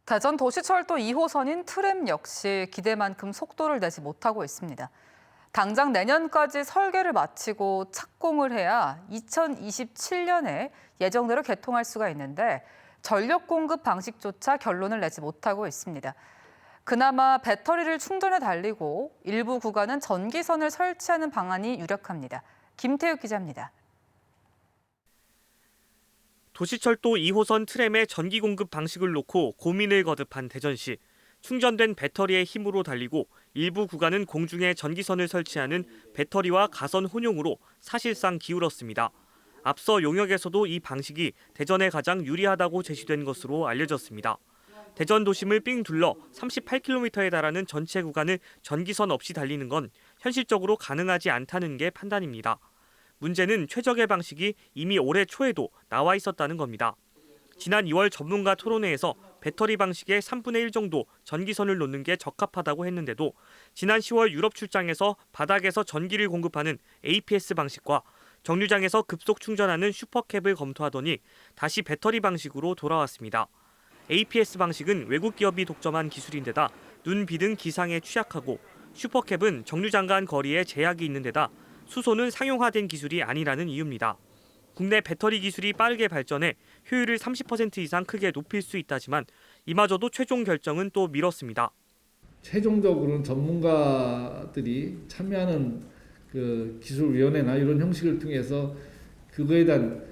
대전 도시철도 2호선인 트램 역시 기대만큼 속도를 내지 못하고 있습니다. 당장 내년까지 설계를 마치고 착공을 해야 2027년에 예정대로 개통할 수가 있는데 전력 공급 방식조차 결론을 내지 못하고 있습니다. 그나마 배터리를 충전해 달리고 일부 구간은 전기선을 설치하는 방안이 유력합니다. 김태욱 기자입니다. 도시철도 2호선 트램의 전기 공급 방식을 놓고 고민을 거듭한 대전시. 충전된 배터리의 힘으로 달리고 일부 구간은 공중에 전기선을 설치하는 배터리와 가선 혼용으로 사실상 기울었습니다. 앞서 용역에서도 이 방식이 대전에 가장 유리하다고 제시된 것으로 알려졌습니다. 대전 도심을 삥 둘러 38km에 달하는 전체 구간을 전기선 없이 달리는 건 현실적으로 가능하지 않다는 게 판단입니다. 문제는 최적의 방식이 이미 올해 초에도 나와 있었다는 겁니다. 지난 2월 전문가 토론회에서 배터리 방식의 3분의 1 정도 전기선을 놓는 게 적합하다고 했는데도 지난 10월 유럽 출장에서 바닥에서 전기를 공급하는 APS 방식과 정류장에서 급속 충전하는 슈퍼캡을 검토하더니 다시 배터리 방식으로 돌아왔습니다. APS 방식은 외국 기업이 독점한 기술인데다 눈, 비 등 기상에 취약하고 슈퍼캡은 정류장 간 거리에 제약이 있는 데다 수소는 상용화된 기술이 아니라는 이유입니다. 국내 배터리 기술이 빠르게 발전해 효율을 30% 이상 크게 높일 수 있다지만 이마저도 최종 결정은 또 미뤘습니다. 최종적으로는 전문가들이 참여하는 그 기술위원회나 이런 형식을 통해서 그거에 대한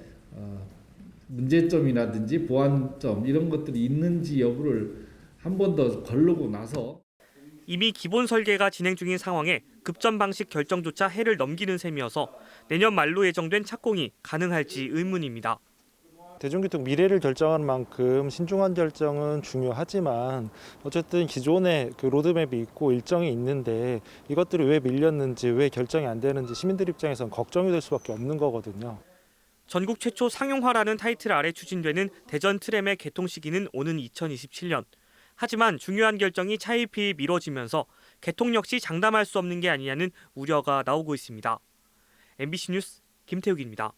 문제점이라든지 보완점 이런 것들이 있는지 여부를 한 번 더 거르고 나서 이미 기본 설계가 진행 중인 상황에 급전 방식 결정조차 해를 넘기는 셈이어서 내년 말로 예정된 착공이 가능할지 의문입니다. 대중교통 미래를 결정하는 만큼 신중한 결정은 중요하지만 어쨌든 기존에 그 로드맵이 있고 일정이 있는데 이것들이 왜 밀렸는지 왜 결정이 안 되는지 시민들 입장에서는 걱정이 될 수밖에 없는 거거든요. 전국 최초 상용화라는 타이틀 아래 추진되는 대전 트램의 개통 시기는 오는 2027년. 하지만 중요한 결정이 차일피일 미뤄지면서 개통 역시 장담할 수 없는 게 아니냐는 우려가 나오고 있습니다. MBC 뉴스 김태욱입니다.